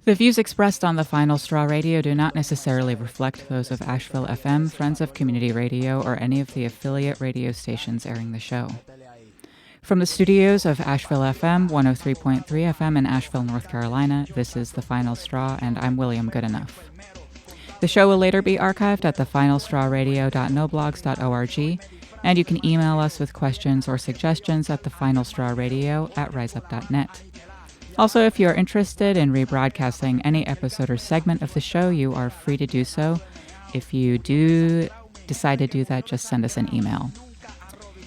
The views expressed on the Final Straw Radio do not necessarily reflect those of Asheville FM, Friends of Community Radio, or any of the affiliate radio stations airing the show. From the studios of Asheville FM, 103.3 FM in Asheville, North Carolina, this is The Final Straw, and I'm William Goodenough. The show will later be archived at thefinalstrawradio.noblogs.org, and you can email us with questions or suggestions at thefinalstrawradio@riseup.net. Also, if you are interested in rebroadcasting any episode or segment of the show, you are free to do so. If you do decide to do that, just send us an email.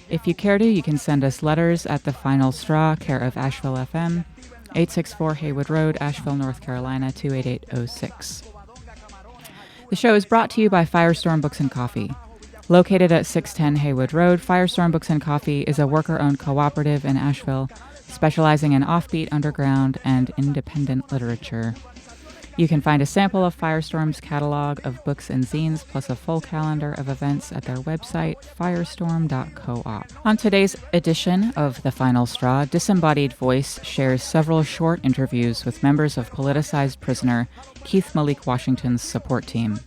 If you care to, you can send us letters at The Final Straw, care of Asheville FM, 864 Haywood Road, Asheville, North Carolina, 28806. The show is brought to you by Firestorm Books and Coffee. Located at 610 Haywood Road, Firestorm Books and Coffee is a worker-owned cooperative in Asheville, specializing in offbeat, underground, and independent literature. You can find a sample of Firestorm's catalog of books and zines, plus a full calendar of events at their website, firestorm.coop. On today's edition of The Final Straw, Disembodied Voice shares several short interviews with members of politicized prisoner Keith Malik Washington's support team.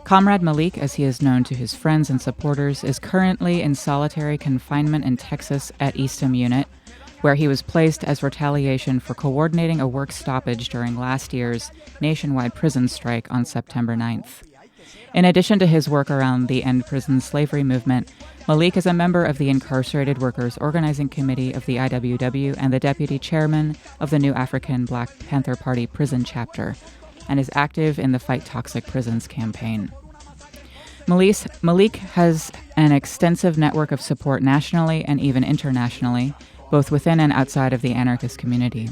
Comrade Malik, as he is known to his friends and supporters, is currently in solitary confinement in Texas at Eastham Unit, where he was placed as retaliation for coordinating a work stoppage during last year's nationwide prison strike on September 9th. In addition to his work around the End Prison Slavery movement, Malik is a member of the Incarcerated Workers Organizing Committee of the IWW and the deputy chairman of the New African Black Panther Party prison chapter, and is active in the Fight Toxic Prisons campaign. Malik has an extensive network of support nationally and even internationally, both within and outside of the anarchist community.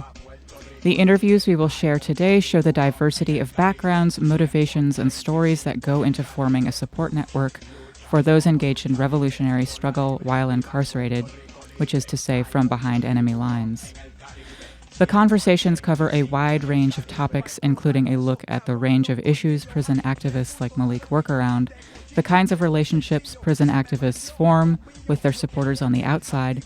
The interviews we will share today show the diversity of backgrounds, motivations, and stories that go into forming a support network for those engaged in revolutionary struggle while incarcerated, which is to say, from behind enemy lines. The conversations cover a wide range of topics, including a look at the range of issues prison activists like Malik work around, the kinds of relationships prison activists form with their supporters on the outside,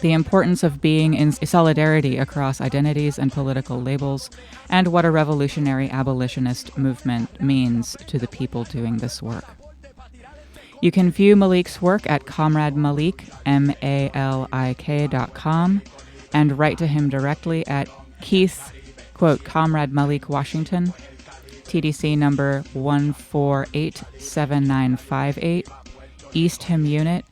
the importance of being in solidarity across identities and political labels, and what a revolutionary abolitionist movement means to the people doing this work. You can view Malik's work at Comrade Malik, MALIK.com, and write to him directly at Keith, quote, Comrade Malik Washington, TDC number 1487958, Eastham Unit,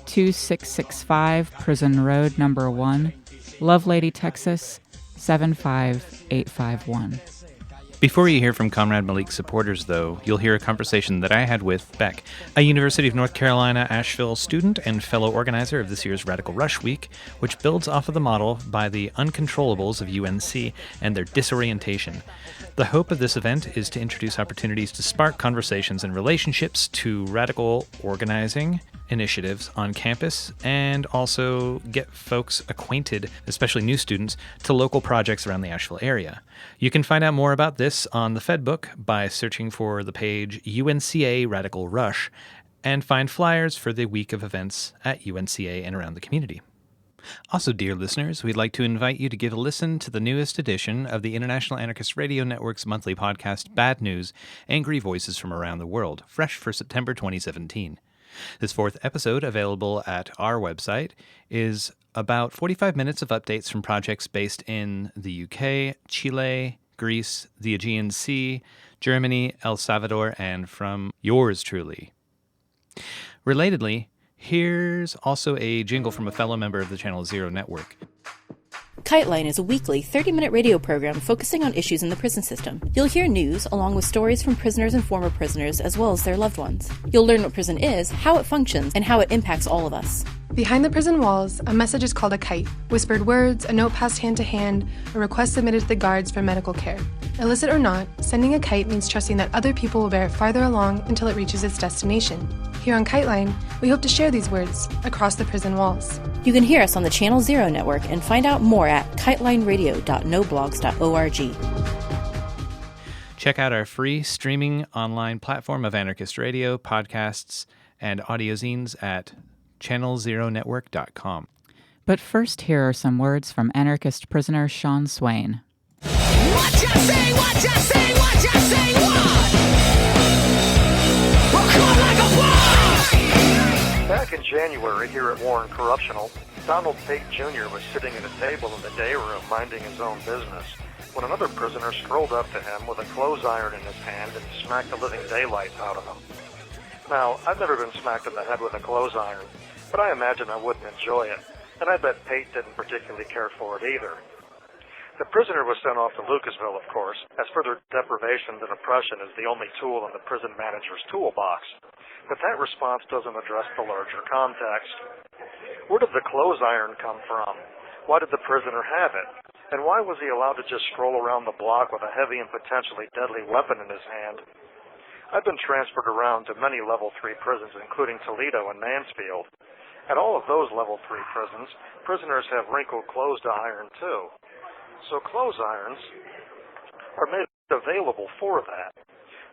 2665 Prison Road, number 1, Lovelady, Texas, 75851. Before you hear from Comrade Malik's supporters, though, you'll hear a conversation that I had with Beck, a University of North Carolina Asheville student and fellow organizer of this year's Radical Rush Week, which builds off of the model by the UNControllables of UNC and their Disorientation. The hope of this event is to introduce opportunities to spark conversations and relationships to radical organizing initiatives on campus, and also get folks acquainted, especially new students, to local projects around the Asheville area. You can find out more about this on the fedbook by searching for the page UNCA Radical Rush, and find flyers for the week of events at UNCA and around the community. Also, dear listeners, we'd like to invite you to give a listen to the newest edition of the International Anarchist Radio Network's monthly podcast, Bad News, Angry Voices from Around the World, fresh for September 2017. This fourth episode, available at our website, is about 45 minutes of updates from projects based in the UK, Chile, Greece, the Aegean Sea, Germany, El Salvador, and from yours truly. Relatedly, here's also a jingle from a fellow member of the Channel Zero Network. KiteLine is a weekly 30-minute radio program focusing on issues in the prison system. You'll hear news along with stories from prisoners and former prisoners as well as their loved ones. You'll learn what prison is, how it functions, and how it impacts all of us. Behind the prison walls, a message is called a kite. Whispered words, a note passed hand to hand, a request submitted to the guards for medical care. Illicit or not, sending a kite means trusting that other people will bear it farther along until it reaches its destination. Here on KiteLine, we hope to share these words across the prison walls. You can hear us on the Channel Zero Network and find out more at kitelineradio.noblogs.org. Check out our free streaming online platform of anarchist radio, podcasts, and audio zines at channelzeronetwork.com. But first, here are some words from anarchist prisoner Sean Swain. Watch Back in January here at Warren Correctional, Donald Pate Jr. was sitting at a table in the day room minding his own business when another prisoner strolled up to him with a clothes iron in his hand and smacked the living daylights out of him. Now, I've never been smacked in the head with a clothes iron, but I imagine I wouldn't enjoy it, and I bet Pate didn't particularly care for it either. The prisoner was sent off to Lucasville, of course, as further deprivation and oppression is the only tool in the prison manager's toolbox. But that response doesn't address the larger context. Where did the clothes iron come from? Why did the prisoner have it? And why was he allowed to just stroll around the block with a heavy and potentially deadly weapon in his hand? I've been transferred around to many Level 3 prisons, including Toledo and Mansfield. At all of those Level 3 prisons, prisoners have wrinkled clothes to iron too. So clothes irons are made available for that.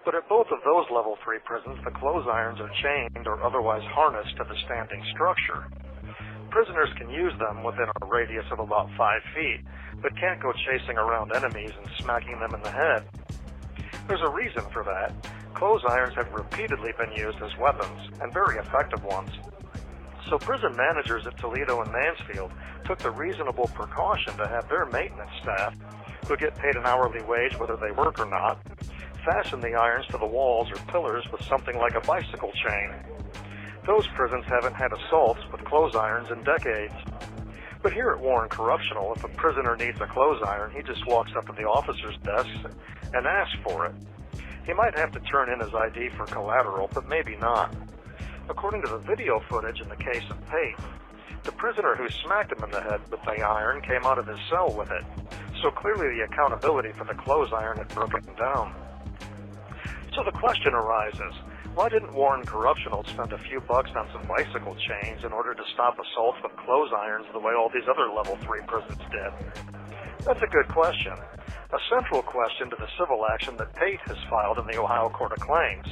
But at both of those Level 3 prisons, the clothes irons are chained or otherwise harnessed to the standing structure. Prisoners can use them within a radius of about 5 feet, but can't go chasing around enemies and smacking them in the head. There's a reason for that. Clothes irons have repeatedly been used as weapons, and very effective ones. So prison managers at Toledo and Mansfield took the reasonable precaution to have their maintenance staff, who get paid an hourly wage whether they work or not, fasten the irons to the walls or pillars with something like a bicycle chain. Those prisons haven't had assaults with clothes irons in decades. But here at Warren Correctional, if a prisoner needs a clothes iron, he just walks up to the officer's desk and asks for it. He might have to turn in his ID for collateral, but maybe not. According to the video footage in the case of Pate, the prisoner who smacked him in the head with the iron came out of his cell with it, so clearly the accountability for the clothes iron had broken down. So the question arises, why didn't Warren Correctional spend a few bucks on some bicycle chains in order to stop assaults with clothes irons the way all these other Level 3 prisons did? That's a good question. A central question to the civil action that Pate has filed in the Ohio Court of Claims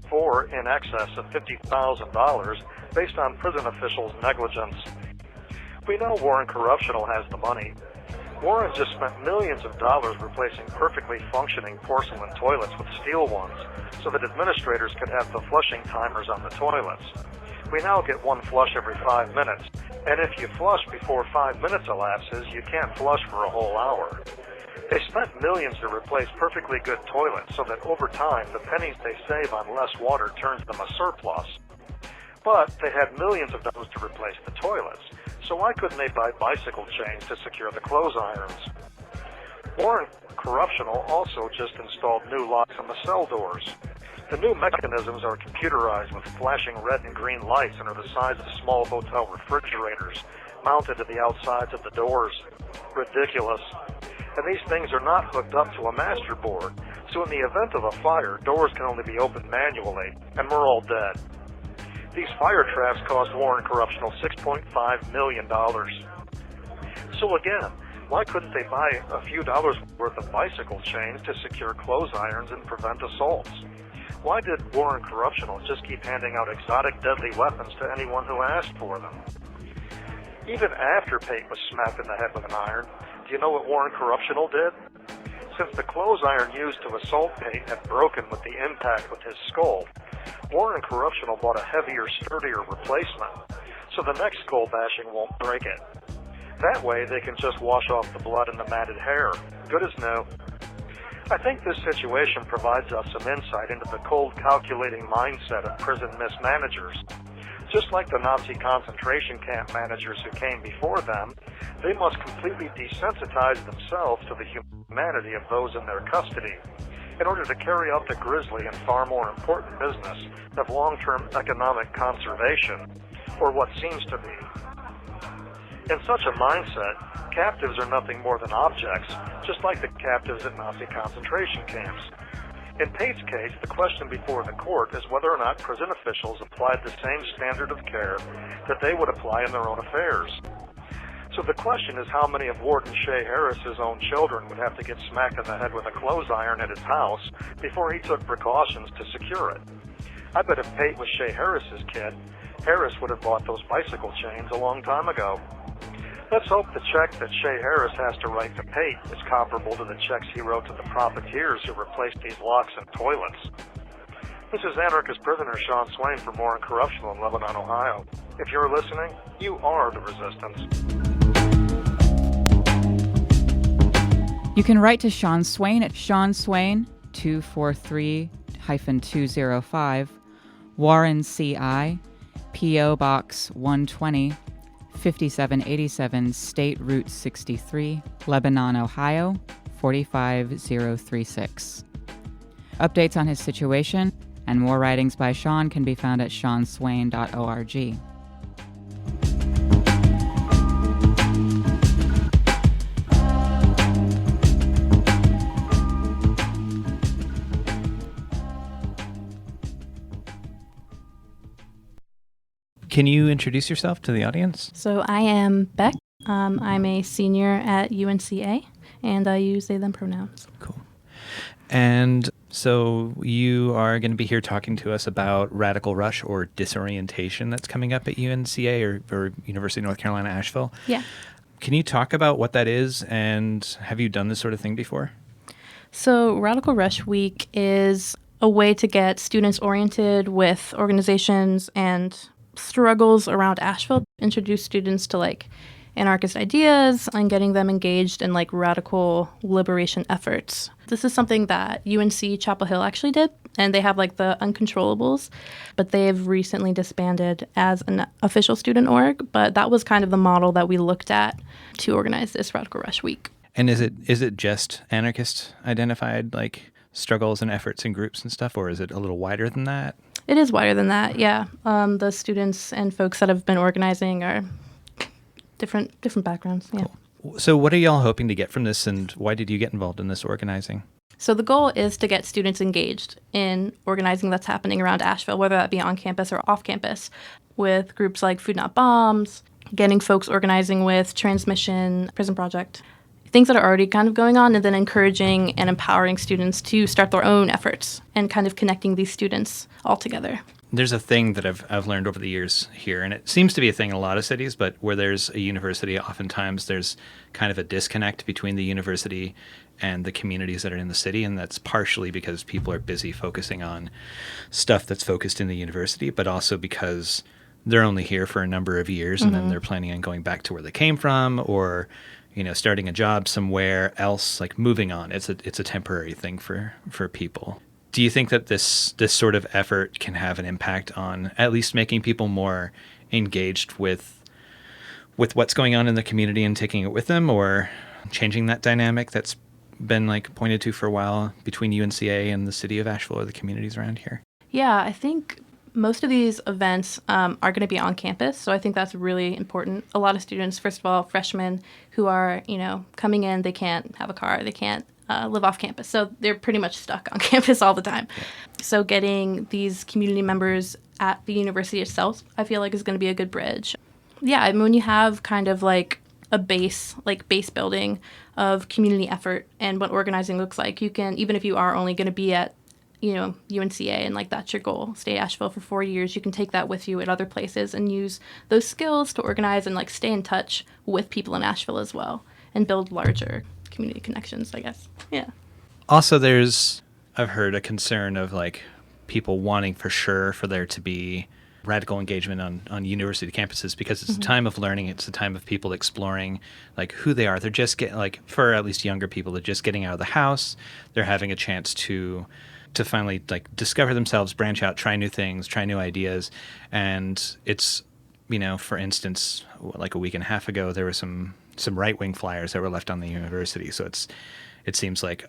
for in excess of $50,000 based on prison officials' negligence. We know Warren Correctional has the money. Warren just spent millions of dollars replacing perfectly functioning porcelain toilets with steel ones so that administrators could have the flushing timers on the toilets. We now get one flush every 5 minutes, and if you flush before 5 minutes elapses, you can't flush for a whole hour. They spent millions to replace perfectly good toilets so that over time the pennies they save on less water turns them a surplus. But they had millions of dollars to replace the toilets, so why couldn't they buy bicycle chains to secure the clothes irons? Warren Correctional also just installed new locks on the cell doors. The new mechanisms are computerized with flashing red and green lights and are the size of small hotel refrigerators mounted to the outsides of the doors. Ridiculous. And these things are not hooked up to a master board, so in the event of a fire, doors can only be opened manually, and we're all dead. These fire traps cost Warren Correctional $6.5 million. So again, why couldn't they buy a few dollars worth of bicycle chains to secure clothes irons and prevent assaults? Why did Warren Correctional just keep handing out exotic deadly weapons to anyone who asked for them? Even after Pate was smacked in the head with an iron, do you know what Warren Correctional did? Since the clothes iron used to assault Pate had broken with the impact with his skull, Warren Correctional bought a heavier, sturdier replacement, so the next skull bashing won't break it. That way they can just wash off the blood and the matted hair. Good as new. I think this situation provides us some insight into the cold, calculating mindset of prison mismanagers. Just like the Nazi concentration camp managers who came before them, they must completely desensitize themselves to the humanity of those in their custody in order to carry out the grisly and far more important business of long-term economic conservation, or what seems to be. In such a mindset, captives are nothing more than objects, just like the captives at Nazi concentration camps. In Pate's case, the question before the court is whether or not prison officials applied the same standard of care that they would apply in their own affairs. So the question is how many of Warden Shea Harris's own children would have to get smacked in the head with a clothes iron at his house before he took precautions to secure it. I bet if Pate was Shea Harris's kid, Harris would have bought those bicycle chains a long time ago. Let's hope the check that Shea Harris has to write to Pate is comparable to the checks he wrote to the profiteers who replaced these locks in toilets. This is anarchist prisoner Sean Swain for War and Corruptional in Lebanon, Ohio. If you're listening, you are the resistance. You can write to Sean Swain at Sean Swain 243-205 Warren CI, P.O. Box 120, 5787 State Route 63, Lebanon, Ohio 45036. Updates on his situation and more writings by Sean can be found at seanswain.org. Can you introduce yourself to the audience? So I am Beck. I'm a senior at UNCA, and I use they, them pronouns. Cool. And so you are going to be here talking to us about Radical Rush or Disorientation that's coming up at UNCA or University of North Carolina, Asheville. Yeah. Can you talk about what that is, and have you done this sort of thing before? So Radical Rush Week is a way to get students oriented with organizations and struggles around Asheville, introduce students to like anarchist ideas and getting them engaged in like radical liberation efforts. This is something that UNC Chapel Hill actually did, and they have like the UNControllables, but they've recently disbanded as an official student org. But that was kind of the model that we looked at to organize this Radical Rush Week. And is it just anarchist identified like struggles and efforts and groups and stuff, or is it a little wider than that? It is wider than that, yeah. The students and folks that have been organizing are different backgrounds, yeah. Cool. So what are y'all hoping to get from this, and why did you get involved in this organizing? So the goal is to get students engaged in organizing that's happening around Asheville, whether that be on campus or off campus, with groups like Food Not Bombs, getting folks organizing with Tranzmission Prison Project, things that are already kind of going on, and then encouraging and empowering students to start their own efforts and kind of connecting these students all together. There's a thing that I've learned over the years here, and it seems to be a thing in a lot of cities, but where there's a university, oftentimes there's kind of a disconnect between the university and the communities that are in the city, and that's partially because people are busy focusing on stuff that's focused in the university, but also because they're only here for a number of years, and then they're planning on going back to where they came from, or starting a job somewhere else, like moving on. It's a temporary thing for people. Do you think that this sort of effort can have an impact on at least making people more engaged with what's going on in the community and taking it with them, or changing that dynamic that's been like pointed to for a while between UNCA and the city of Asheville or the communities around here? Yeah, I think most of these events are going to be on campus, so I think that's really important. A lot of students, first of all, freshmen who are, coming in, they can't have a car, they can't live off campus, so they're pretty much stuck on campus all the time. Yeah. So getting these community members at the university itself, I feel like is going to be a good bridge. Yeah, I mean, when you have kind of like a base building of community effort and what organizing looks like, you can, even if you are only going to be at UNCA, and like that's your goal, stay at Asheville for 4 years, you can take that with you at other places and use those skills to organize and like stay in touch with people in Asheville as well and build larger community connections, I guess. Yeah. Also, I've heard a concern of like people wanting for sure for there to be radical engagement on university campuses, because it's a time of learning. It's a time of people exploring like who they are. They're just getting, like, for at least younger people, they're just getting out of the house. They're having a chance to finally like discover themselves, branch out, try new things, try new ideas. And it's, for instance, like a week and a half ago, there were some right-wing flyers that were left on the university. So it seems like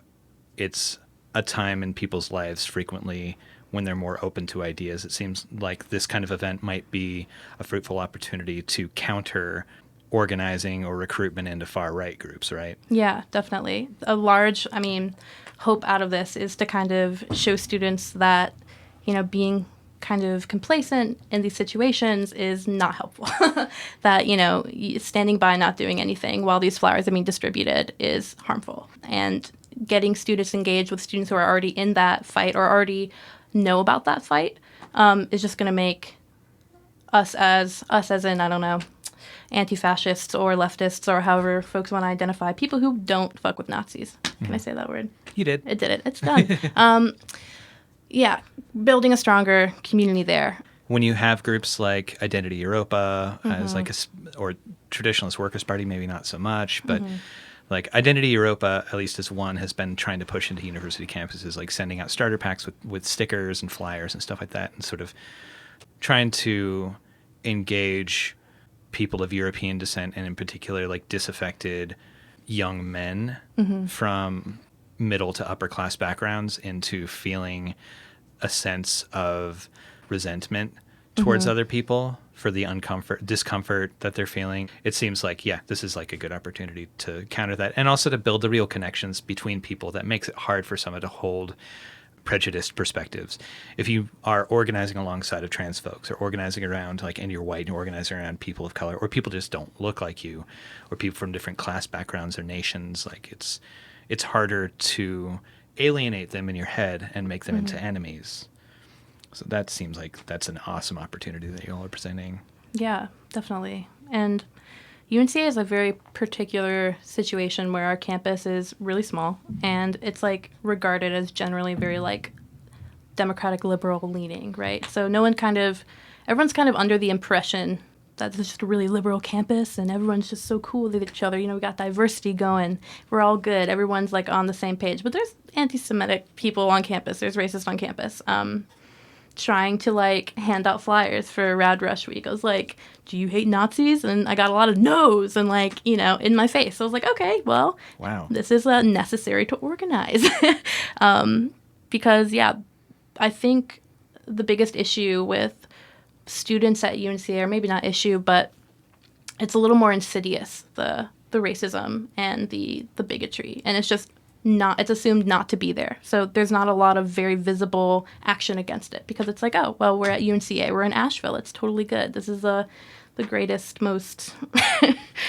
it's a time in people's lives frequently when they're more open to ideas. It seems like this kind of event might be a fruitful opportunity to counter organizing or recruitment into far-right groups, right? Yeah, definitely. A large, hope out of this is to kind of show students that, being kind of complacent in these situations is not helpful. That, standing by not doing anything while these flyers are being distributed is harmful. And getting students engaged with students who are already in that fight or already know about that fight is just going to make us as in, I don't know, anti-fascists or leftists or however folks want to identify, people who don't fuck with Nazis. Can I say that word? You did. It did it. It's done. Yeah, building a stronger community there. When you have groups like Identity Europa as like or Traditionalist Workers' Party, maybe not so much, but like Identity Europa, at least as one, has been trying to push into university campuses, like sending out starter packs with stickers and flyers and stuff like that, and sort of trying to engage people of European descent, and in particular like disaffected young men from middle to upper class backgrounds into feeling a sense of resentment towards other people for the discomfort that they're feeling. It seems like, this is like a good opportunity to counter that, and also to build the real connections between people that makes it hard for someone to hold prejudiced perspectives. If you are organizing alongside of trans folks, or organizing around, like, and you're white and organizing around people of color, or people just don't look like you, or people from different class backgrounds or nations, like it's harder to alienate them in your head and make them into enemies. So that seems like that's an awesome opportunity that you all are presenting. Yeah, definitely. And UNCA is a very particular situation where our campus is really small, and it's like regarded as generally very like democratic liberal leaning, right? So everyone's kind of under the impression that it's just a really liberal campus and everyone's just so cool with each other. You know, we got diversity going. We're all good. Everyone's like on the same page. But there's anti-Semitic people on campus. There's racists on campus. Trying to like hand out flyers for Rad Rush Week. I was like, do you hate Nazis? And I got a lot of no's and like, you know, in my face. So I was like, okay, well, wow, this is necessary to organize. Because, I think the biggest issue with students at UNCA, or maybe not issue, but it's a little more insidious, the racism and the bigotry. And it's just it's assumed not to be there. So there's not a lot of very visible action against it, because it's like, oh, well, we're at UNCA, we're in Asheville, it's totally good. This is the greatest, most...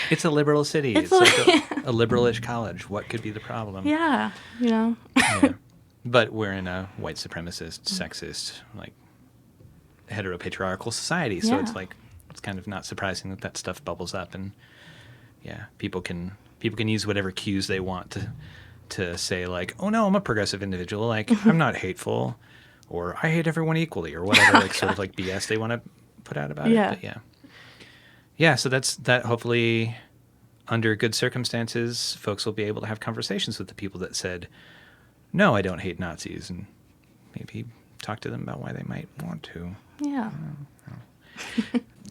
It's a liberal city. It's like a liberalish college. What could be the problem? Yeah, you know. Yeah. But we're in a white supremacist, sexist, like heteropatriarchal society. So it's like, it's kind of not surprising that stuff bubbles up, and people can use whatever cues they want to say, like, oh no, I'm a progressive individual, like I'm not hateful, or I hate everyone equally, or whatever, like sort of like BS they want to put out about it. But so that hopefully under good circumstances folks will be able to have conversations with the people that said, no, I don't hate Nazis, and maybe talk to them about why they might want to.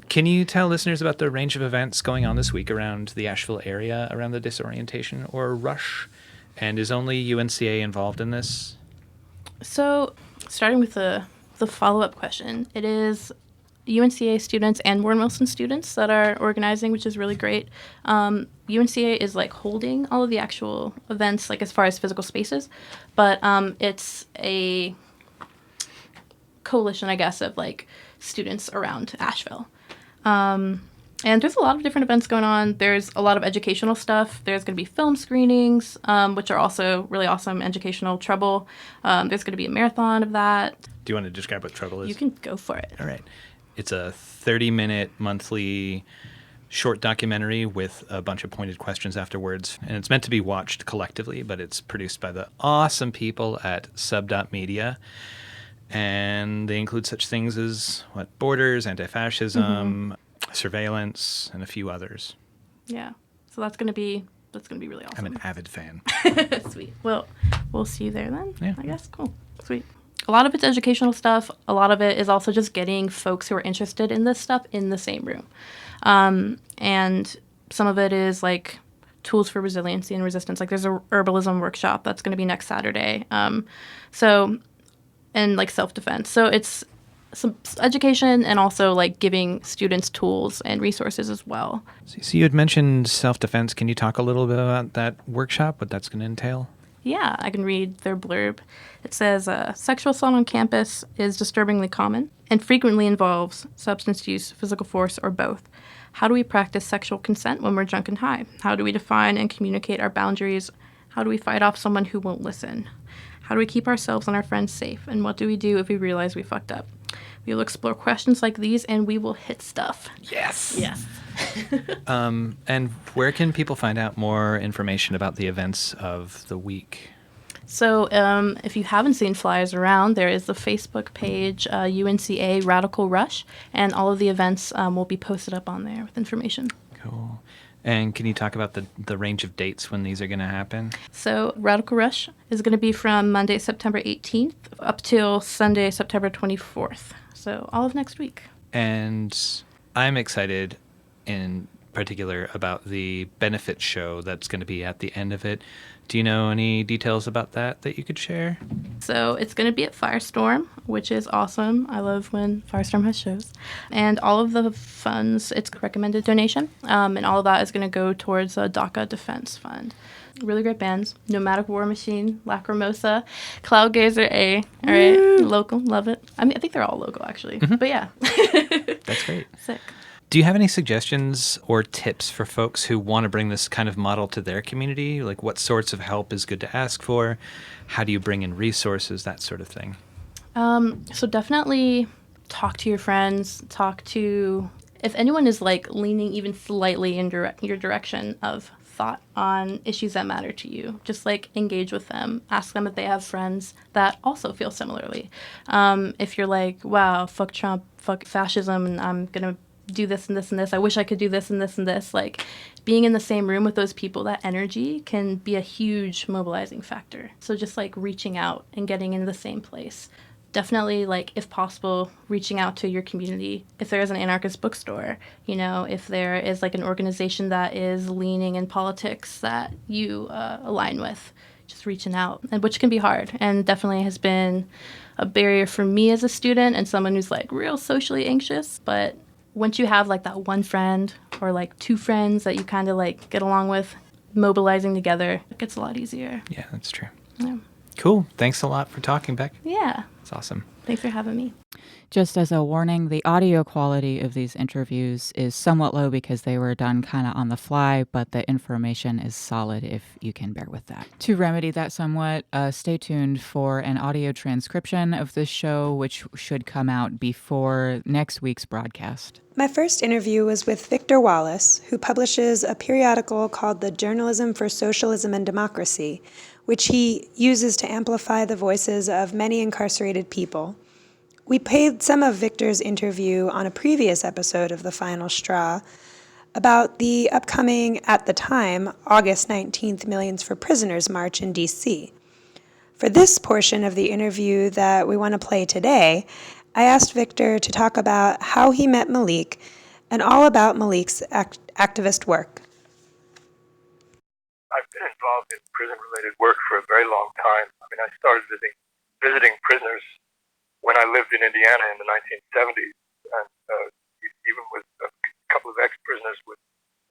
Can you tell listeners about the range of events going on this week around the Asheville area, around the Disorientation or Rush? And is only UNCA involved in this? So, starting with the follow-up question, it is UNCA students and Warren Wilson students that are organizing, which is really great. UNCA is like holding all of the actual events, like as far as physical spaces, but it's a coalition, I guess, of like students around Asheville. And there's a lot of different events going on. There's a lot of educational stuff. There's going to be film screenings, which are also really awesome, educational Trouble. There's going to be a marathon of that. Do you want to describe what Trouble is? You can go for it. All right. It's a 30-minute monthly short documentary with a bunch of pointed questions afterwards. And it's meant to be watched collectively, but it's produced by the awesome people at Sub.media. And they include such things as borders, anti-fascism, surveillance, and a few others. Yeah. So that's gonna be really awesome. I'm an avid fan. Sweet. Well, we'll see you there then. Yeah. I guess. Cool. Sweet. A lot of it's educational stuff. A lot of it is also just getting folks who are interested in this stuff in the same room. And some of it is like tools for resiliency and resistance. Like there's a Herbalism workshop that's going to be next Saturday. And like self-defense. So it's some education and also like giving students tools and resources as well. So you had mentioned self-defense. Can you talk a little bit about that workshop, what that's going to entail? Yeah, I can read their blurb. It says, sexual assault on campus is disturbingly common and frequently involves substance use, physical force, or both. How do we practice sexual consent when we're drunk and high? How do we define and communicate our boundaries? How do we fight off someone who won't listen? How do we keep ourselves and our friends safe? And what do we do if we realize we fucked up? We will explore questions like these, and we will hit stuff. Yes. Yes. And where can people find out more information about the events of the week? So if you haven't seen flyers around, there is the Facebook page, UNCA Radical Rush, and all of the events will be posted up on there with information. Cool. And can you talk about the range of dates when these are going to happen? So Radical Rush is going to be from Monday, September 18th up till Sunday, September 24th. So all of next week. And I'm excited in particular about the benefit show that's going to be at the end of it. Do you know any details about that you could share? So it's going to be at Firestorm, which is awesome. I love when Firestorm has shows. And all of the funds, it's recommended donation, and all of that is going to go towards a DACA defense fund. Really great bands. Nomadic War Machine, Lacrimosa, Cloud Gazer A. All right, local, love it. I mean, I think they're all local, actually. Mm-hmm. But yeah. That's great. Sick. Do you have any suggestions or tips for folks who want to bring this kind of model to their community? Like what sorts of help is good to ask for? How do you bring in resources, that sort of thing? So definitely talk to your friends, if anyone is like leaning even slightly in your direction of thought on issues that matter to you, just like engage with them. Ask them if they have friends that also feel similarly. If you're like, wow, fuck Trump, fuck fascism, and I'm going to do this and this and this. I wish I could do this and this and this. Like being in the same room with those people, that energy can be a huge mobilizing factor. So just like reaching out and getting into the same place. Definitely, like, if possible, reaching out to your community. If there is an anarchist bookstore, if there is like an organization that is leaning in politics that you align with, just reaching out, and which can be hard and definitely has been a barrier for me as a student and someone who's like real socially anxious. But once you have like that one friend or like two friends that you kind of like get along with, mobilizing together, it gets a lot easier. Yeah, that's true. Yeah. Cool. Thanks a lot for talking, Beck. Yeah. It's awesome. Thanks for having me. Just as a warning, the audio quality of these interviews is somewhat low because they were done kind of on the fly, but the information is solid if you can bear with that. To remedy that somewhat, stay tuned for an audio transcription of this show, which should come out before next week's broadcast. My first interview was with Victor Wallace, who publishes a periodical called the Journalism for Socialism and Democracy, which he uses to amplify the voices of many incarcerated people. We played some of Victor's interview on a previous episode of The Final Straw about the upcoming, at the time, August 19th Millions for Prisoners March in D.C. For this portion of the interview that we want to play today, I asked Victor to talk about how he met Malik and all about Malik's activist work. I've been involved in prison-related work for a very long time. I mean, I started visiting prisoners when I lived in Indiana in the 1970s, and even with a couple of ex-prisoners with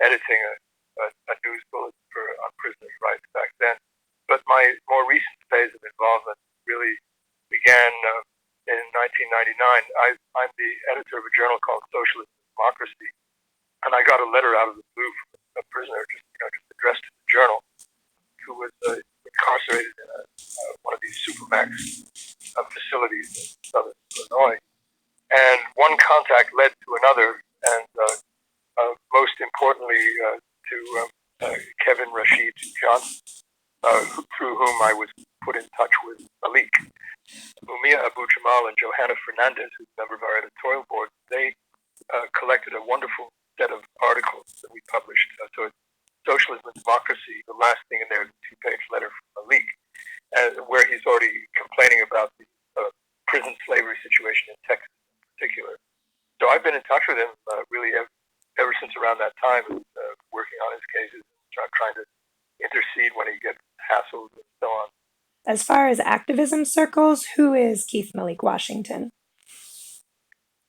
editing a news bulletin on prisoners' rights back then. But my more recent phase of involvement really began in 1999. I'm the editor of a journal called Socialism and Democracy, and I got a letter out of the blue from a prisoner just addressed to the journal, who was incarcerated in one of these supermax facilities in southern Illinois. And one contact led to another, and most importantly to Kevin Rashid Johnson, through whom I was put in touch with Malik. Mumia Abu Jamal and Johanna Fernandez, who's a member of our editorial board, they collected a wonderful set of articles that we published. So it's Socialism and Democracy. The last thing in there is a 2-page letter from Malik, where he's already complaining about the prison slavery situation in Texas in particular. So I've been in touch with him really ever since around that time, working on his cases, trying to intercede when he gets hassled and so on. As far as activism circles, who is Keith Malik Washington?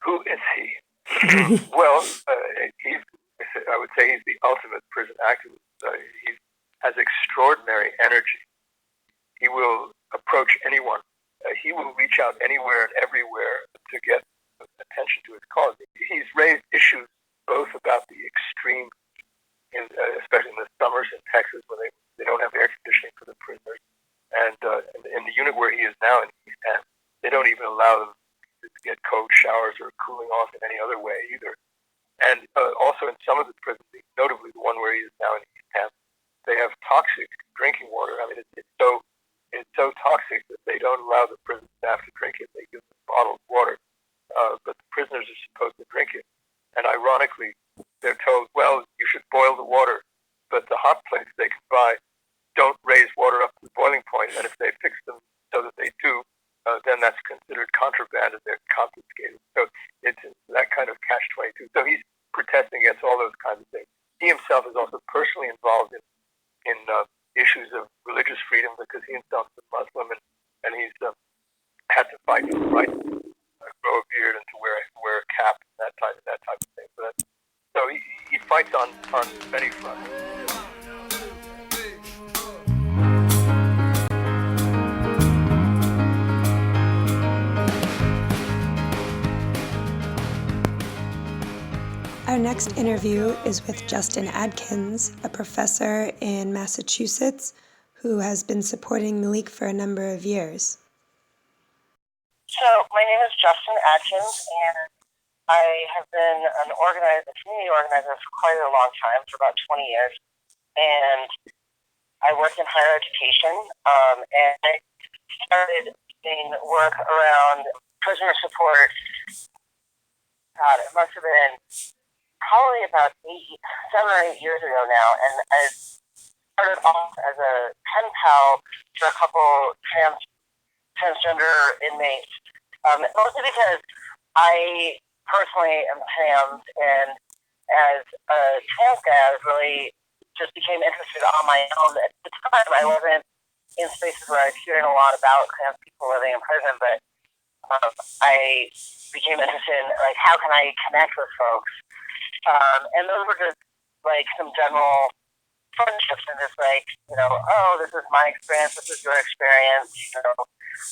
Who is he? Well, I would say he's the ultimate prison activist. He has extraordinary energy. He will approach anyone. He will reach out anywhere and everywhere to get attention to his cause. He's raised issues both about the extreme, especially in the summers in Texas when they don't have air conditioning for the prisoners, and in the unit where he is now in East End, they don't even allow them to get cold showers or cooling off in any other way either. And also in some of the prisons, notably the one where he is now in East Camp, they have toxic drinking water. I mean, it's so toxic that they don't allow the prison staff to drink it. They give them bottled water, but the prisoners are supposed to drink it. And ironically, they're told, well, you should boil the water, but the hot plates they can buy don't raise water up to the boiling point, and if they fix them so that they do, then that's considered contraband and they're confiscated. So it's that kind of catch-22. So he's protesting against all those kinds of things. He himself is also personally involved in issues of religious freedom because he himself is a Muslim, and he's had to fight for the right to grow a beard and to wear a cap and that type of thing. So he fights on many fronts. Our next interview is with Justin Adkins, a professor in Massachusetts who has been supporting Malik for a number of years. So my name is Justin Adkins, and I have been a community organizer for quite a long time, for about 20 years, and I work in higher education, and I started doing work around prisoner support. God, it must have been probably about 7 or 8 years ago now, and I started off as a pen pal for a couple transgender inmates, mostly because I personally am trans, and as a trans guy, I was really just became interested on my own. At the time, I wasn't in spaces where I was hearing a lot about trans people living in prison, but I became interested in, like, how can I connect with folks? And those were just, like, some general friendships and just, like, oh, this is my experience, this is your experience,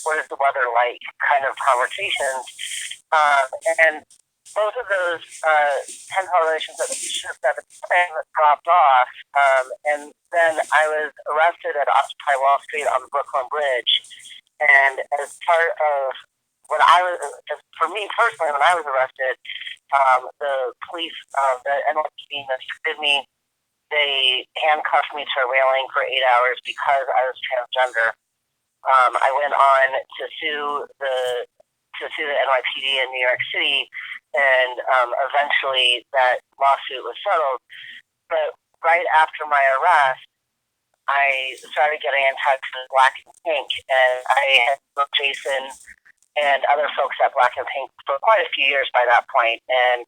what is the weather like kind of conversations. And both of those pen pal relationships at the time dropped off. And then I was arrested at Occupy Wall Street on the Brooklyn Bridge. And as part of for me personally, when I was arrested, the police, the NYPD investigated me. They handcuffed me to a railing for 8 hours because I was transgender. I went on to sue the NYPD in New York City, and eventually that lawsuit was settled. But right after my arrest, I started getting in touch with Black and Pink, and I had booked Jason and other folks at Black and Pink for quite a few years by that point. And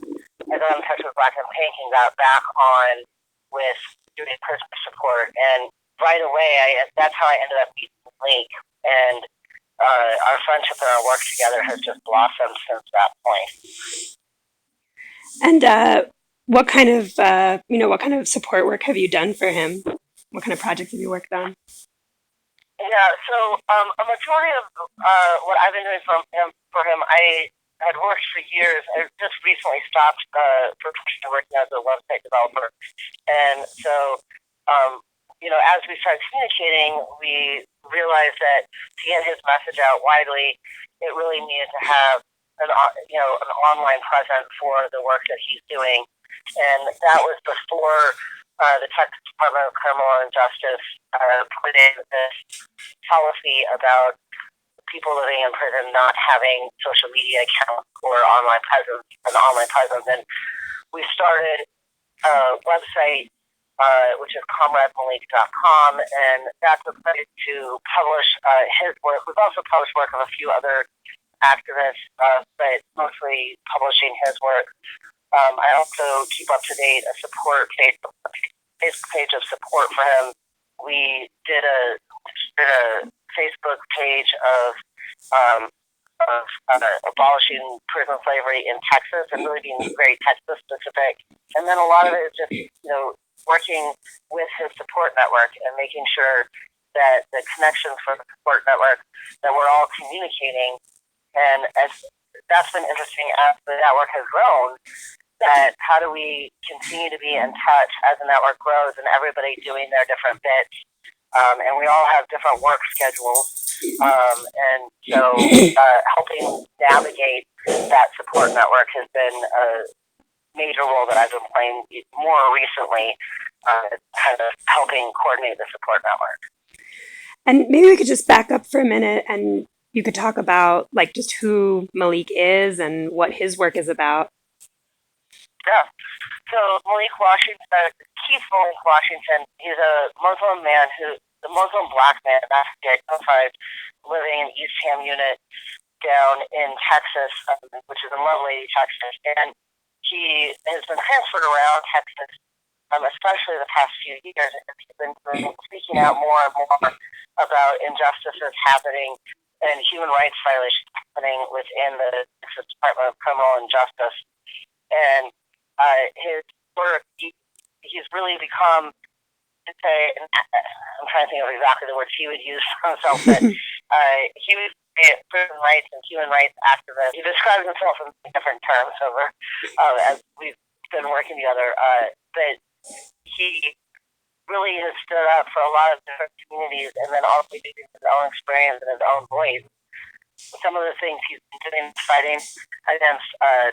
I got in touch with Black and Pink and got back on with doing prisoner support. And right away, that's how I ended up meeting Malik. And our friendship and our work together has just blossomed since that point. And what kind of support work have you done for him? What kind of projects have you worked on? Yeah, so a majority of what I've been doing for him, I had worked for years. I just recently stopped working as a website developer. And so, as we started communicating, we realized that to get his message out widely, it really needed to have an online presence for the work that he's doing. And that was before the Texas Department of Criminal Justice put in this policy about people living in prison not having social media accounts or online presence. And we started a website, which is ComradeMalik.com, and that's a place to publish his work. We've also published work of a few other activists, but mostly publishing his work. I also keep up to date a support Facebook page of support for him. We did a Facebook page of abolishing prison slavery in Texas and really being very Texas specific. And then a lot of it is just working with his support network and making sure that the connections for the support network, that we're all communicating. And that's been interesting as the network has grown, that how do we continue to be in touch as the network grows and everybody doing their different bits. And we all have different work schedules. And so helping navigate that support network has been major role that I've been playing more recently, kind of helping coordinate the support network. And maybe we could just back up for a minute and you could talk about like just who Malik is and what his work is about. Yeah. So Malik Washington, Keith Malik Washington, he's a Muslim black man, identified, living in East Ham Unit down in Texas, which is in Lovelady, Texas. And he has been transferred around Texas, especially the past few years. And he's been speaking out more and more about injustices happening and human rights violations happening within the Texas Department of Criminal Justice. And his work, he's really become, I'm trying to think of exactly the words he would use for himself, but he was a prison rights and human rights activist. He describes himself in different terms over as we've been working together, but he really has stood up for a lot of different communities and then also using his own experience and his own voice. Some of the things he's been doing, fighting against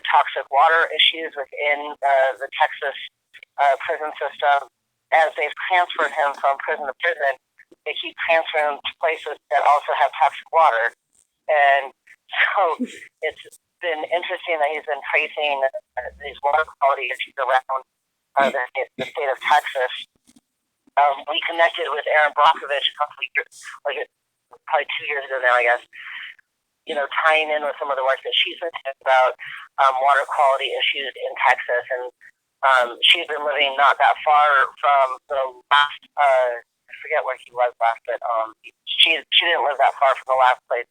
toxic water issues within the Texas prison system. As they've transferred him from prison to prison, they keep transferring him to places that also have toxic water. And so it's been interesting that he's been tracing these water quality issues around the state of Texas. We connected with Erin Brockovich a couple of years, probably 2 years ago now, I guess, tying in with some of the work that she's been doing about water quality issues in Texas. And she's been living not that far from the last, I forget where he was last, but she didn't live that far from the last place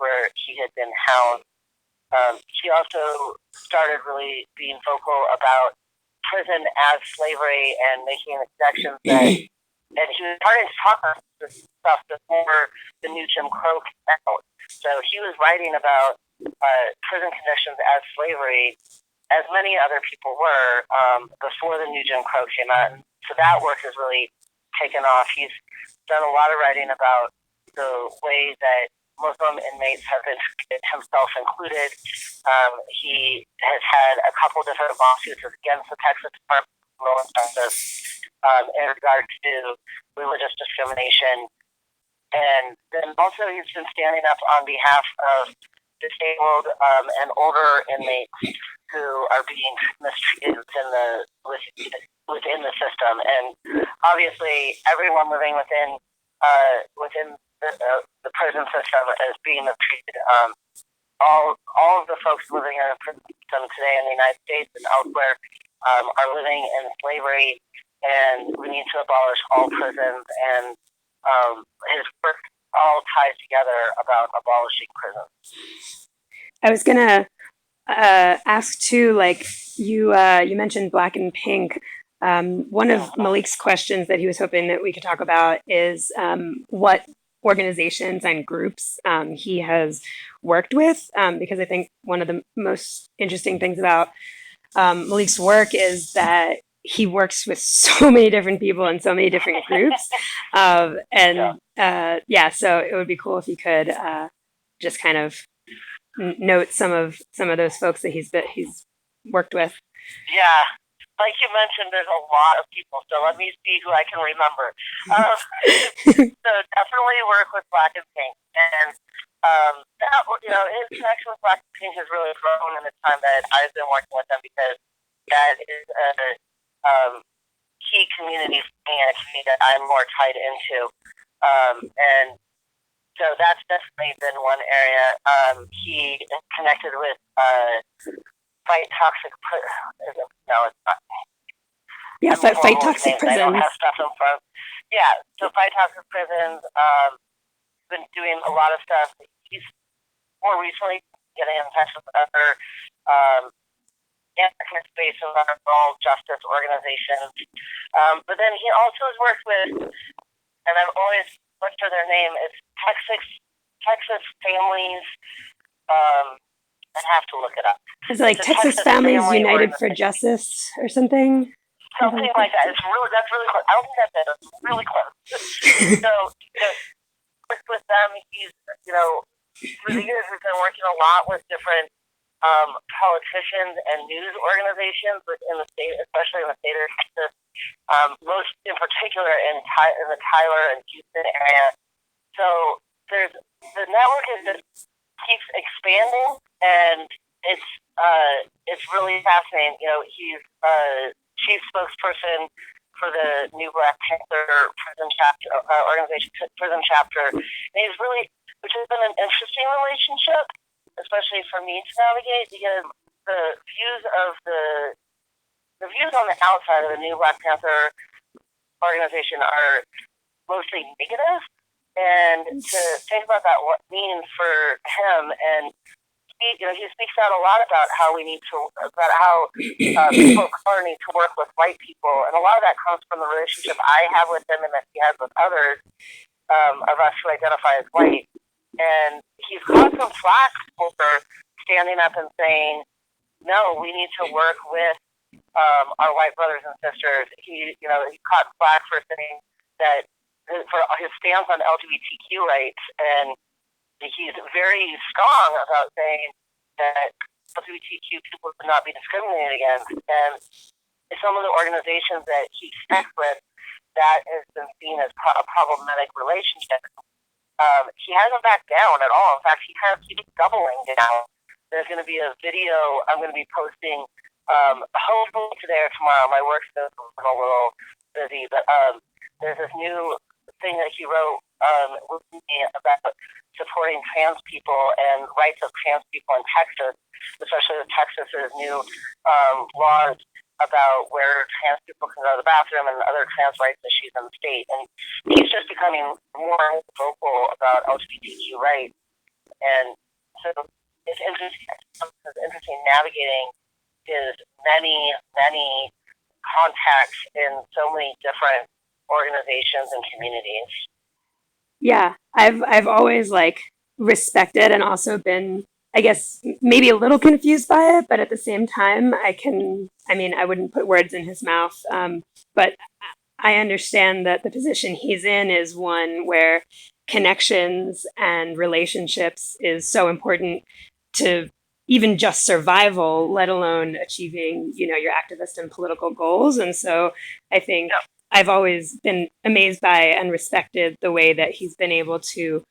where he had been housed. She also started really being vocal about prison as slavery and making the connections that, and he was starting to talk about this stuff before the new Jim Crow came out. So he was writing about prison conditions as slavery, as many other people were, before the new Jim Crow came out. And so that work has really taken off. He's done a lot of writing about the way that Muslim inmates have been, himself included. He has had a couple different lawsuits against the Texas Department of Criminal Justice in regard to religious discrimination. And then also he's been standing up on behalf of disabled and older inmates who are being mistreated within the system. And obviously everyone living within the prison system is being mistreated. All of the folks living in the prison system today in the United States and elsewhere are living in slavery, and we need to abolish all prisons. And his work all ties together about abolishing prisons. I was gonna ask too, like you mentioned Black and Pink. One of Malik's questions that he was hoping that we could talk about is what organizations and groups he has worked with, because I think one of the most interesting things about Malik's work is that he works with so many different people and so many different groups. So it would be cool if you could just kind of note some of those folks that he's worked with. Yeah. Like you mentioned, there's a lot of people, so let me see who I can remember. So definitely work with Black and Pink, and his connection with Black and Pink has really grown in the time that I've been working with them, because that is a key community for me and a community that I'm more tied into, and so that's definitely been one area. He connected with Fight Toxic Prisons. No, it's not. Yeah, Fight Toxic Prisons. I don't have stuff in front. Yeah, so Fight Toxic Prisons. Been doing a lot of stuff. He's more recently getting in touch with other anti-space environmental justice organizations. But then he also has worked with, and I've always looked for their name, it's Texas Families. I'd have to look it up. Is it like Texas Families United for Justice or something? Something like that. That's really close. I don't think that's it. It's really close. So, with them, he's, through the years, we've been working a lot with different politicians and news organizations within the state, especially in the state of Texas, most in particular in the Tyler and Houston area. So the network just keeps expanding, and it's really fascinating. He's chief spokesperson for the new Black Panther prison chapter organization, prison chapter. And he's really, which has been an interesting relationship, especially for me to navigate, because the views on the outside of the new Black Panther organization are mostly negative, and to think about that, what it means for him, and he speaks out a lot about how people of color need to work with white people, and a lot of that comes from the relationship I have with him and that he has with others of us who identify as white. And he's caught some flack for standing up and saying, no, we need to work with our white brothers and sisters. He caught flack for saying that for his stance on LGBTQ rights, and he's very strong about saying that LGBTQ people should not be discriminated against. And some of the organizations that he connects with, that has been seen as a problematic relationship. He hasn't backed down at all. In fact, he kind of keeps doubling down. There's going to be a video I'm going to be posting hopefully today or tomorrow. My work's been a little busy, but there's this new thing that he wrote with me about supporting trans people and rights of trans people in Texas, especially with Texas's new laws about where trans people can go to the bathroom and other trans rights issues in the state. And he's just becoming more vocal about LGBTQ rights. And so it's interesting navigating his many contacts in so many different organizations and communities. Yeah, I've always respected and also been, I guess, maybe a little confused by it, but at the same time, I wouldn't put words in his mouth, but I understand that the position he's in is one where connections and relationships is so important to even just survival, let alone achieving, your activist and political goals. And so I think I've always been amazed by and respected the way that he's been able to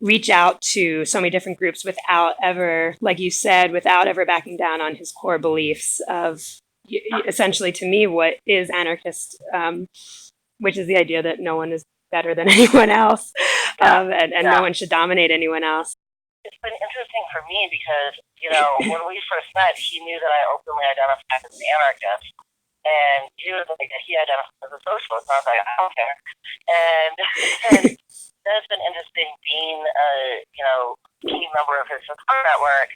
reach out to so many different groups without ever, like you said, without ever backing down on his core beliefs of essentially, to me, what is anarchist, which is the idea that no one is better than anyone else, and no one should dominate anyone else. It's been interesting for me because, when we first met, he knew that I openly identified as an anarchist. And he was like, he identified as a socialist. And I was like, I don't care. And it's been interesting being a, key member of his support network,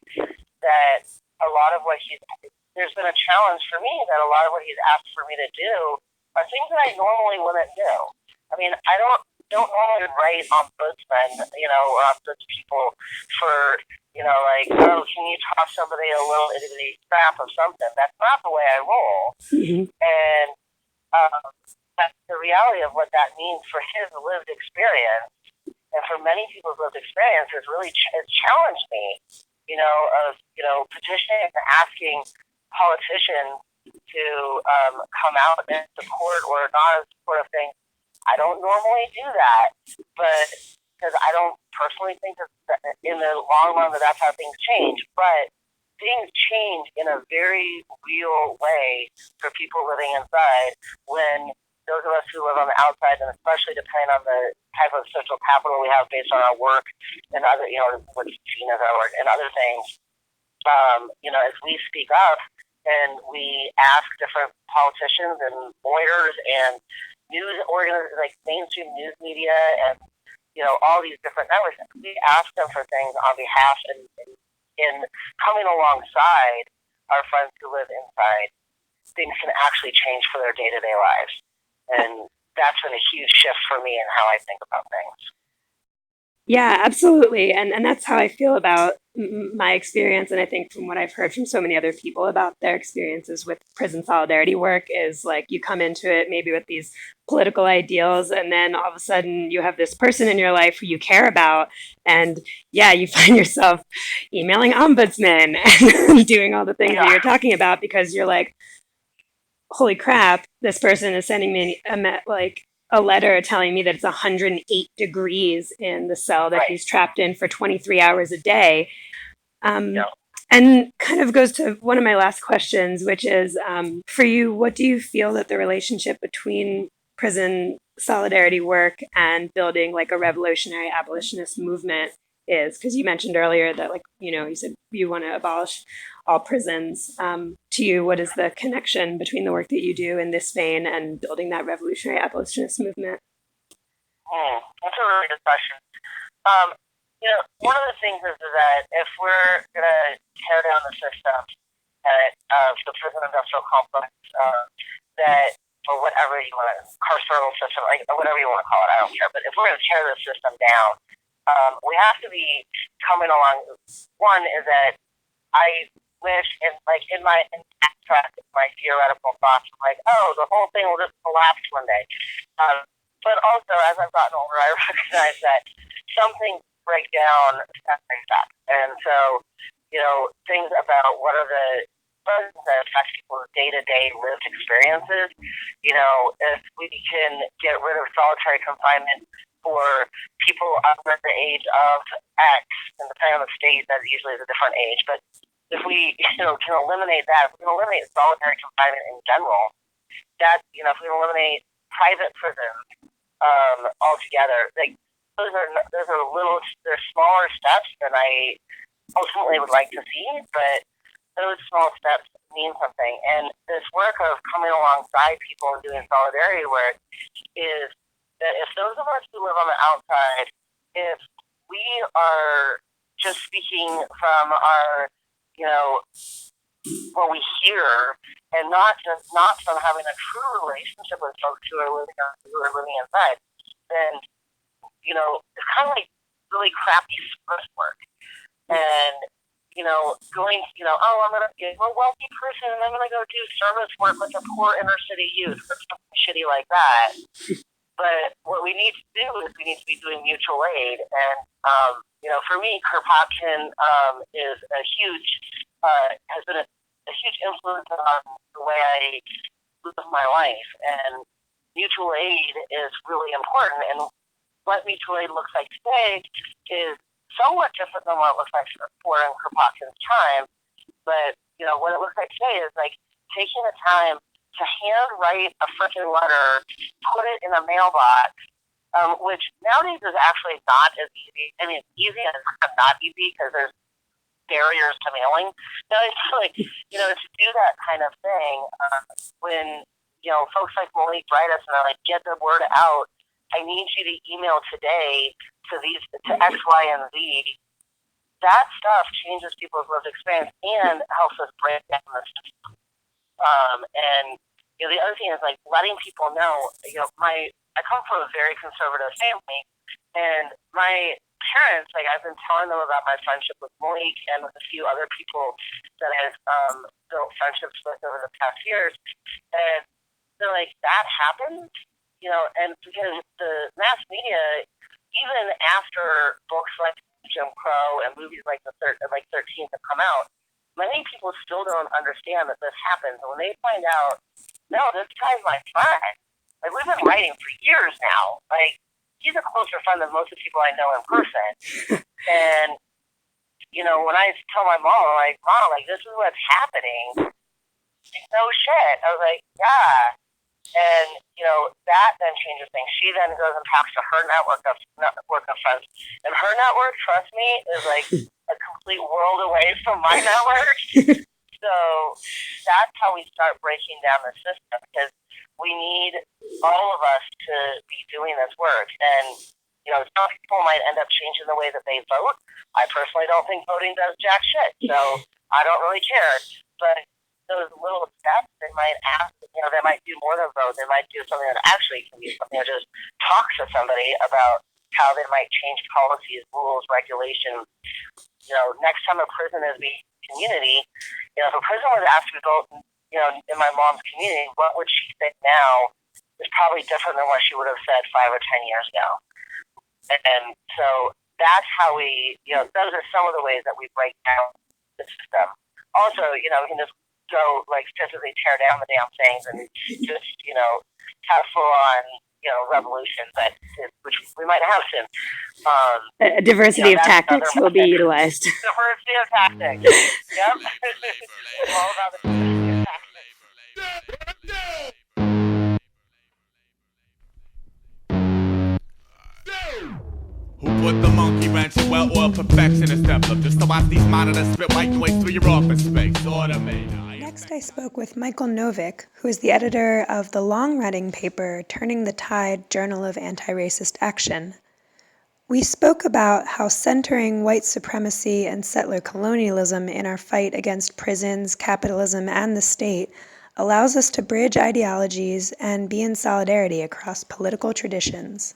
that a lot of what there's been a challenge for me that a lot of what he's asked for me to do are things that I normally wouldn't do. I mean, I don't normally write ombudsmen, or ombudspeople for, can you toss somebody a little itty scrap of something? That's not the way I roll. Mm-hmm. And that's the reality of what that means for his lived experience, and for many people's lived experience, has really challenged me, of petitioning and asking politicians to come out and support or not support of things. I don't normally do that, but because I don't personally think that in the long run that's how things change. But things change in a very real way for people living inside, when those of us who live on the outside, and especially depending on the type of social capital we have based on our work and other, what's seen as our work and other things, as we speak up and we ask different politicians and lawyers and news organizations, like mainstream news media and, all these different networks, we ask them for things on behalf and in coming alongside our friends who live inside, things can actually change for their day-to-day lives. And that's been a huge shift for me in how I think about things. Yeah, absolutely. And that's how I feel about my experience. And I think from what I've heard from so many other people about their experiences with prison solidarity work is like you come into it maybe with these political ideals, and then all of a sudden you have this person in your life who you care about. And yeah, you find yourself emailing ombudsmen and doing all the things that you're talking about because you're like, holy crap, this person is sending me a letter telling me that it's 108 degrees in the cell that he's trapped in for 23 hours a day. And kind of goes to one of my last questions, which is for you, what do you feel that the relationship between prison solidarity work and building like a revolutionary abolitionist movement is? Because you mentioned earlier that, like, you said you want to abolish all prisons. To you, what is the connection between the work that you do in this vein and building that revolutionary abolitionist movement? That's a really good question. One of the things is that if we're going to tear down the system at the prison industrial complex, that, or whatever you want to, carceral system, like, or whatever you want to call it, I don't care. But if we're going to tear the system down, we have to be coming along. One is that I wish, in my abstract, my theoretical thoughts, like, oh, the whole thing will just collapse one day. But also, as I've gotten older, I recognize that something break down step by step. And so, things about what are the bugs that affect people's day-to-day lived experiences. If we can get rid of solitary confinement for people under the age of X, and depending on the state, that usually is a different age, but if we, can eliminate that, if we can eliminate solitary confinement in general, that, if we can eliminate private prisons altogether, like, those are they're smaller steps than I ultimately would like to see, but those small steps mean something. And this work of coming alongside people and doing solidarity work is that if those of us who live on the outside, if we are just speaking from our, what we hear, and not from having a true relationship with folks who are living inside, then it's kind of like really crappy service work. And, going, oh, I'm going to be a wealthy person and I'm going to go do service work with the poor inner city youth, or something shitty like that. But what we need to do is we need to be doing mutual aid. And, for me, Kropotkin is has been a huge influence on the way I live my life. And mutual aid is really important. And what mutual aid looks like today is somewhat different than what it looks like for in Kropotkin's time. But, what it looks like today is like taking the time to handwrite a freaking letter, put it in a mailbox, which nowadays is actually not as easy. I mean, it's easy and it's not easy because there's barriers to mailing. No, it's like, to do that kind of thing when, folks like Malik write us and they're like, get the word out. I need you to email today to X, Y, and Z. That stuff changes people's lived experience and helps us break down the system. And the other thing is like letting people know. I come from a very conservative family, and my parents, like, I've been telling them about my friendship with Malik and with a few other people that I've built friendships with over the past years, and they're like, that happened. And because the mass media, even after books like Jim Crow and movies like 13th have come out, many people still don't understand that this happens. And when they find out, no, this guy's my friend. Like, we've been writing for years now. Like, he's a closer friend than most of the people I know in person. And, when I tell my mom, I'm like, Mom, like, this is what's happening. Like, no shit. I was like, yeah. And, that then changes things. She then goes and talks to her network of friends. And her network, trust me, is like a complete world away from my network. So that's how we start breaking down the system, because we need all of us to be doing this work. And, some people might end up changing the way that they vote. I personally don't think voting does jack shit, so I don't really care. But those little steps, they might ask, they might do more than vote. They might do something that actually can be something, or just talk to somebody about how they might change policies, rules, regulations. Next time a prison is being community, if a prison was asked to go, in my mom's community, what would she say now is probably different than what she would have said 5 or 10 years ago. And so that's how those are some of the ways that we break down the system. Also, we can just go physically tear down the damn things and just, have full on, revolution, which we might have soon. A diversity of tactics will be utilized. Diversity of tactics. Yep. It's all about the diversity of tactics. Who put the monkey wrench in well-oiled perfectionist envelope just to watch these monitors spit white noise through your office space? Automator. Next, I spoke with Michael Novick, who is the editor of the long-running paper Turning the Tide, Journal of Anti-Racist Action. We spoke about how centering white supremacy and settler colonialism in our fight against prisons, capitalism, and the state allows us to bridge ideologies and be in solidarity across political traditions.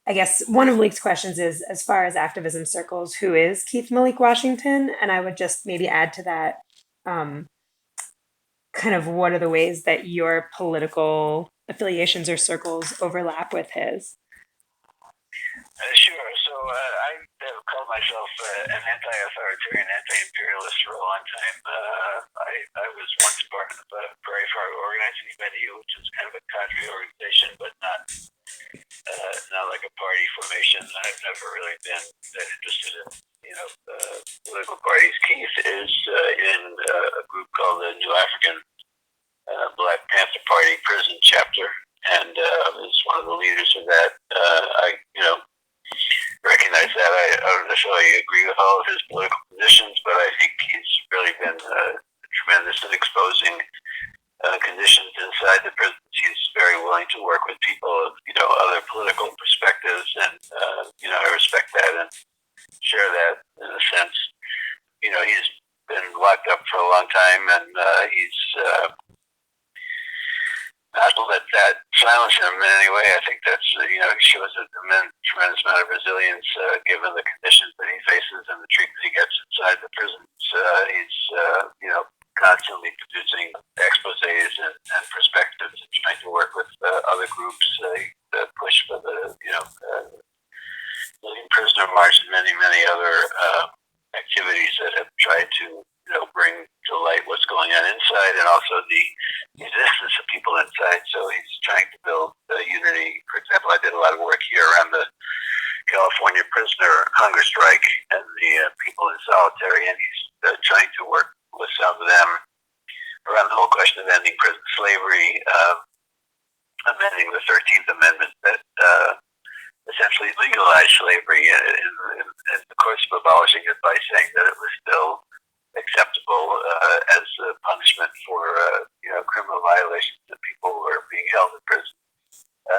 I guess one of Malik's questions is, as far as activism circles, who is Keith Malik Washington? And I would just maybe add to that, kind of what are the ways that your political affiliations or circles overlap with his? Sure. So I have called myself an anti-authoritarian, anti-imperialist for a long time. I was once part of the Prairie Fire Organizing Committee, which is kind of a cadre organization, but not like a party formation. I've never really been that interested in, political parties. Keith is in a group called the New African Black Panther Party Prison Chapter, and is one of the leaders of that. I recognize that. I don't necessarily agree with all of his political positions, but I think he's really been tremendous in exposing conditions inside the prisons. He's very willing to work with people of, other political perspectives, and, I respect that and share that in a sense. He's been locked up for a long time, and he's not to let that silence him in any way. I think that's, he shows a tremendous amount of resilience given the conditions that he faces and the treatment he gets inside the prisons. He's, constantly producing exposés and perspectives and trying to work with other groups that push for the, Living Prisoner March and many, many other activities that have tried to, bring to light what's going on inside and also the existence of people inside. So he's trying to build unity. For example, I did a lot of work here around the California prisoner hunger strike and the people in solitary, and he's trying to work with some of them around the whole question of ending prison slavery, amending the 13th Amendment that essentially legalized slavery in the course of abolishing it by saying that it was still acceptable as a punishment for criminal violations that people were being held in prison.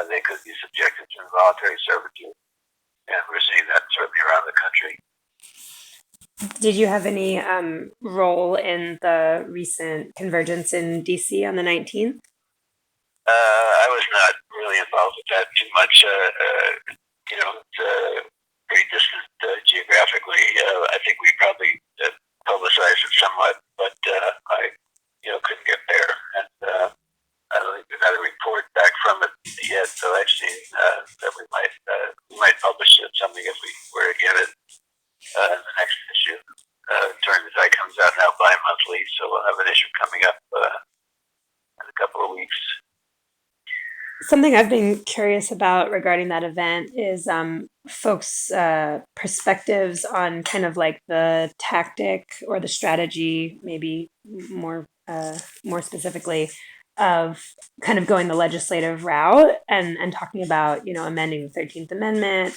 They could be subjected to involuntary servitude, and we're seeing that certainly around the country. Did you have any role in the recent convergence in DC on the 19th? I was not really involved with that too much. It's pretty distant geographically. I think we probably publicized it somewhat, but I couldn't get there, and I don't think we've had a report back from it yet. So I've seen that we might publish it, something if we were to get it in the next issue. Turn the Tide comes out now bi-monthly, so we'll have an issue coming up in a couple of weeks. Something I've been curious about regarding that event is folks' perspectives on kind of like the tactic or the strategy, maybe more specifically, of kind of going the legislative route and talking about, amending the 13th Amendment,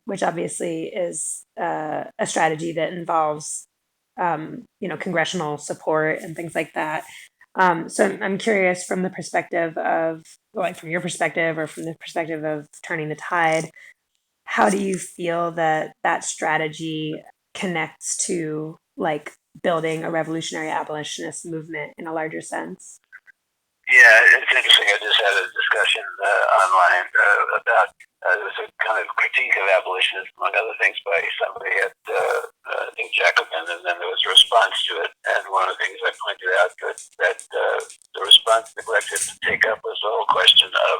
which obviously is a strategy that involves, congressional support and things like that. So I'm curious from the perspective of, from your perspective or from the perspective of Turning the Tide, how do you feel that strategy connects to like building a revolutionary abolitionist movement in a larger sense? Yeah, it's interesting. I just had a discussion online about there was a kind of critique of abolitionism, among other things, by somebody at, I think, Jacobin, and then there was a response to it. And one of the things I pointed out that the response neglected to take up was the whole question of,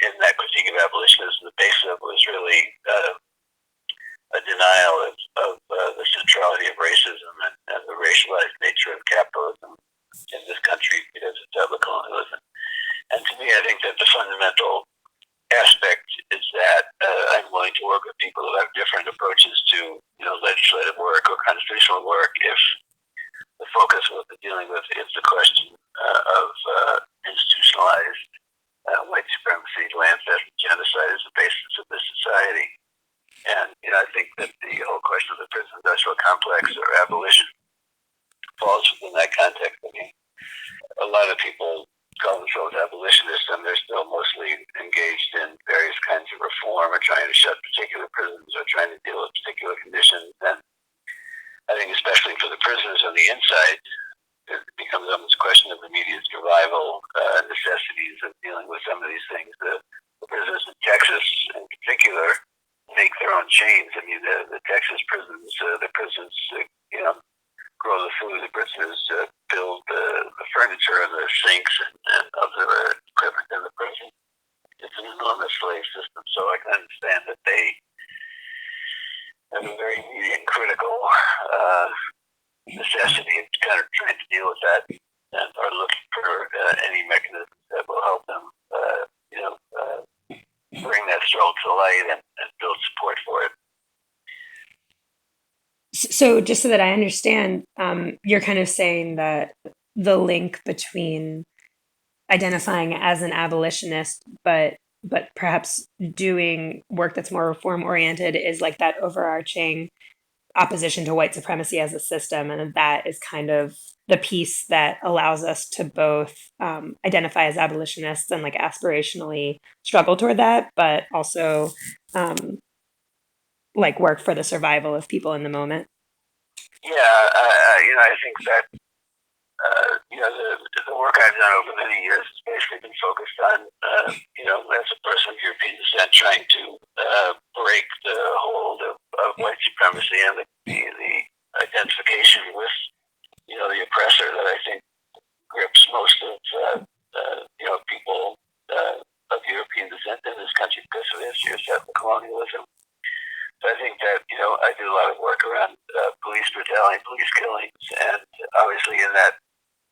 in that critique of abolitionism, the basis of it was really a denial of the centrality of racism and the racialized nature of capitalism in this country because it's settler colonialism. And to me, I think that the fundamental aspect is that I'm willing to work with people who have different approaches to, legislative work or constitutional work if the focus of what they're dealing with is the question of institutionalized white supremacy, land theft, and genocide as the basis of this society. And, I think that the whole question of the prison industrial complex or abolition falls within that context. I mean, a lot of people call themselves abolitionists, and they're still mostly engaged in various kinds of reform or trying to shut particular prisons or trying to deal with particular conditions. And I think especially for the prisoners on the inside, it becomes almost a question of immediate survival necessities of dealing with some of these things. The prisoners in Texas, in particular, make their own chains. I mean, the Texas prisons, grow the food. The prisoners build the furniture and the sinks and other equipment in the prison. It's an enormous slave system, so I can understand that they have a very immediate and critical necessity of kind of trying to deal with that and are looking for any mechanisms that will help them, bring that struggle to light and build support for it. So just so that I understand, you're kind of saying that the link between identifying as an abolitionist, but perhaps doing work that's more reform oriented is like that overarching opposition to white supremacy as a system, and that is kind of the piece that allows us to both identify as abolitionists and like aspirationally struggle toward that, but also like work for the survival of people in the moment. Yeah, I think that the work I've done over many years has basically been focused on, as a person of European descent, trying to break the hold of white supremacy and the identification with, the oppressor that I think grips most of, people of European descent in this country because of the history of settler colonialism. So I think that, I do a lot of work around police brutality, police killings, and obviously in that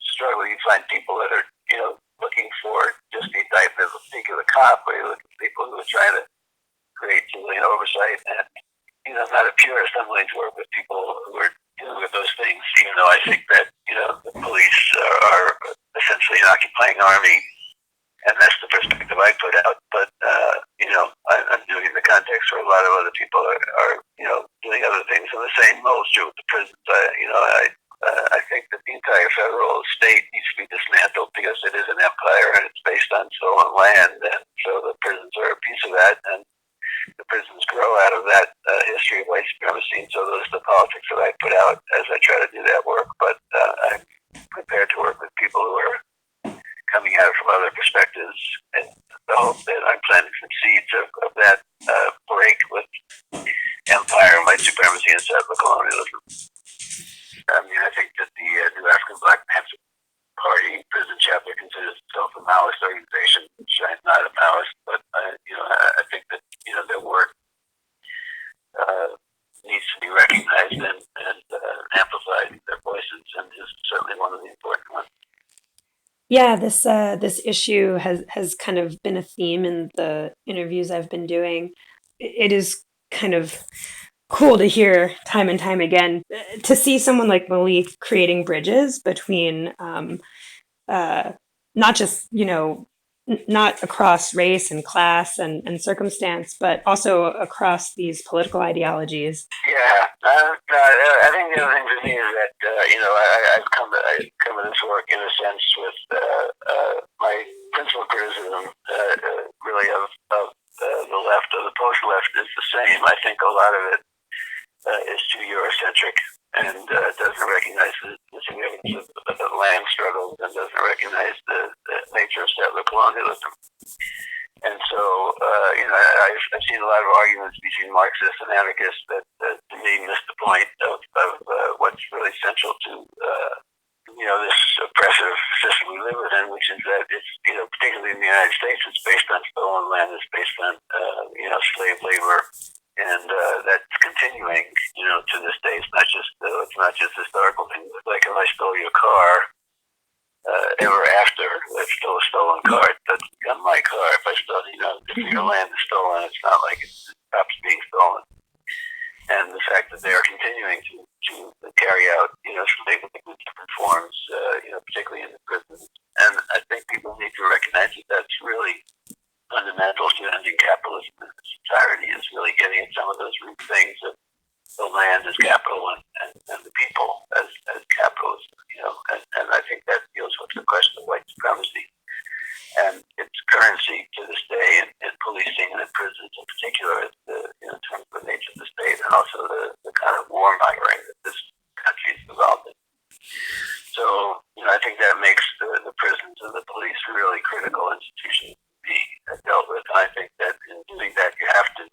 struggle you find people that are, looking for just the indictment of a particular cop, or you look at people who are trying to create civilian oversight. And, I'm not a purist. I'm willing to work with people who are dealing with those things, even though I think that, the police are essentially an occupying army, and that's the perspective I put out. But, I'm doing in the context where a lot of other people are doing other things, and the same holds true with the prisons. I think that the entire federal state needs to be dismantled because it is an empire and it's based on stolen land, and so the prisons are a piece of that, and the prisons grow out of that history of white supremacy, and so those are the politics that I put out as I try to do that work. But I'm prepared to work with people who are coming at it from other perspectives, and the hope that I'm planting some seeds of that break with empire and white supremacy and settler colonialism. I mean, I think that the New African Black Panther Party prison chapter considers itself a Maoist organization, which I'm not a Maoist, but I think that their work needs to be recognized and amplified. Their voices, and is certainly one of the important ones. Yeah, this issue has kind of been a theme in the interviews I've been doing. It is kind of cool to hear time and time again to see someone like Malik creating bridges between not just not across race and class and circumstance, but also across these political ideologies. Yeah, I think the other thing for me is that I've come to this work in a sense with my principal criticism really of the left or the post-left is the same. I think a lot of it is too Eurocentric and doesn't recognize the significance of the land struggles and doesn't recognize the nature of settler colonialism. And so, I've seen a lot of arguments between Marxists and anarchists that to me miss the point of what's really central to this oppressive system we live within, which is that it's, particularly in the United States, it's based on stolen land, it's based on, slave labor, and that's continuing, to this day. It's not just historical things. Like if I stole your car, ever after, that's still a stolen car. It doesn't become my car. If I stole, if your land is stolen, it's not like it stops being stolen. And the fact that they are continuing to carry out, slavery in different forms, particularly in the prisons. And I think people need to recognize that that's really fundamental to ending capitalism in its entirety, is really getting at some of those root things of the land as capital and the people as capitalism, and I think that deals with the question of white supremacy and its currency to this day in policing and in prisons in particular, in terms of the nature of the state and also the kind of warmongering that this country is involved in. So, I think that makes the prisons and the police really critical institutions to be dealt with. And I think that in doing that, you have to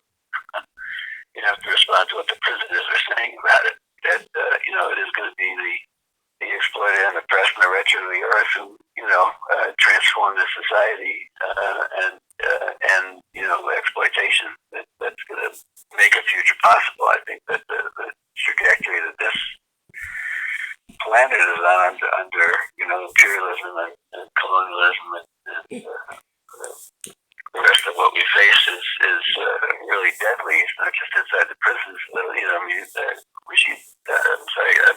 respond to what the prisoners are saying about it. That it is going to be the exploited and oppressed and the wretched of the earth who transform this society and exploitation that's going to make a future possible. I think that the trajectory that this planet is on under imperialism and colonialism and the rest of what we face is really deadly. It's not just inside the prisons.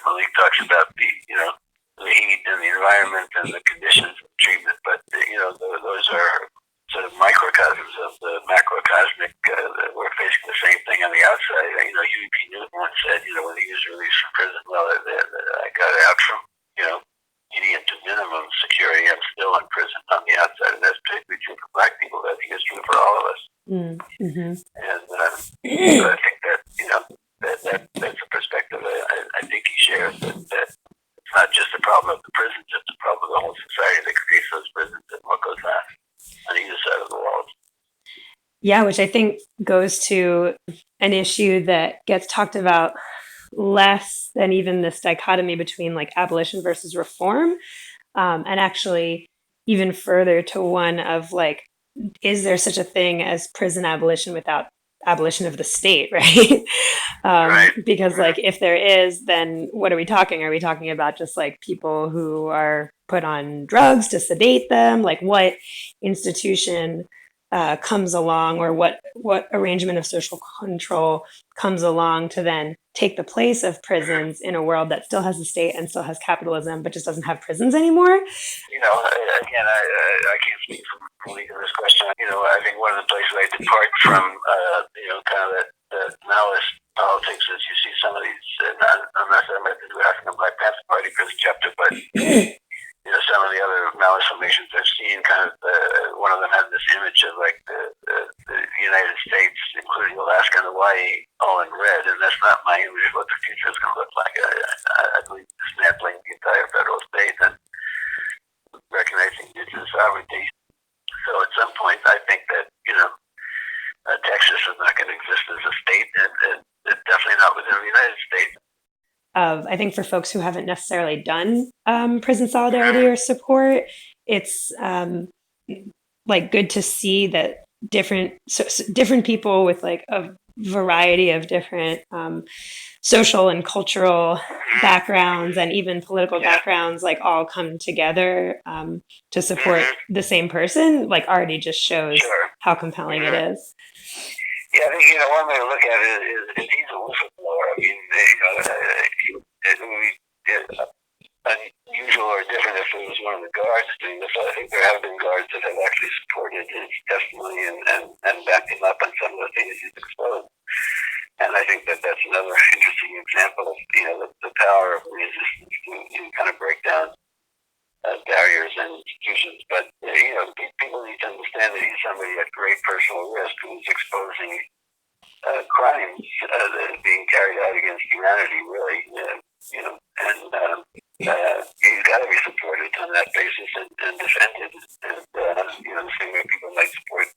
Malik talks about the heat and the environment and the conditions of treatment, but those are sort of microcosms of the macrocosmic. That we're facing the same thing on the outside. U.P. Newton once said, when he was released from prison, well, I got out from medium to minimum security. I'm still in prison on the outside, and that's particularly true for Black people. I think it's true for all of us. Mm-hmm. And so I think that that's a perspective I think he shares. That it's not just a problem of the prisons; it's a problem of the whole society that creates those prisons and what goes on either side of the walls. Yeah, which I think goes to an issue that gets talked about less than even this dichotomy between like abolition versus reform, and actually even further to one of like, is there such a thing as prison abolition without abolition of the state, right? Because like if there is, then what are we talking? Are we talking about just like people who are put on drugs to sedate them? Like what institution comes along, or what arrangement of social control comes along to then take the place of prisons in a world that still has a state and still has capitalism, but just doesn't have prisons anymore? Again, I can't speak for legal this question. I think one of the places I depart from, kind of that Maoist politics is you see some of these, I'm not saying I'm into African Black Panther Party prison chapter, but some of the other Maoist formations I've seen, kind of, one of them had this image of like the United States, including Alaska and Hawaii, all in red, and that's not my image of what the future is going to look like. I believe dismantling the entire federal state and recognizing indigenous sovereignty. So at some point, I think that, Texas is not going to exist as a state, and definitely not within the United States. I think for folks who haven't necessarily done prison solidarity or support, it's like good to see that different people with like a variety of different social and cultural backgrounds and even political backgrounds like all come together to support the same person, like already just shows how compelling it is. Yeah, I think, one way to look at it is he's a whistleblower. I mean, it would be unusual or different if it was one of the guards doing this. I think there have been guards that have actually supported his testimony and backed him up on some of the things he's exposed. And I think that that's another interesting example of, the power of resistance to kind of break down barriers and institutions. But, people need to understand that he's somebody at great personal risk who's exposing crimes that are being carried out against humanity, really, and he's got to be supported on that basis and defended. And, the same way people might support,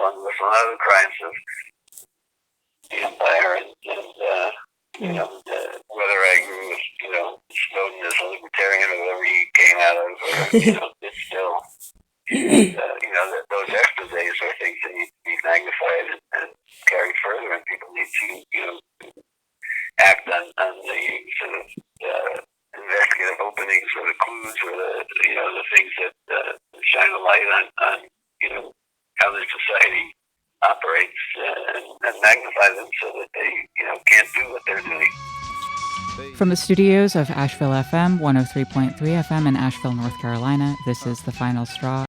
on with a lot of the crimes of the empire, and whether I agree with, Snowden as a libertarian or whatever he came out of, it's still, those exposés are things that need to be magnified and carried further, and people need to, act on the sort of investigative openings or the clues or the things that shine a light on how the society operates and magnify them so that they can't do what they're doing. From the studios of Asheville FM, 103.3 FM in Asheville, North Carolina, this is The Final Straw,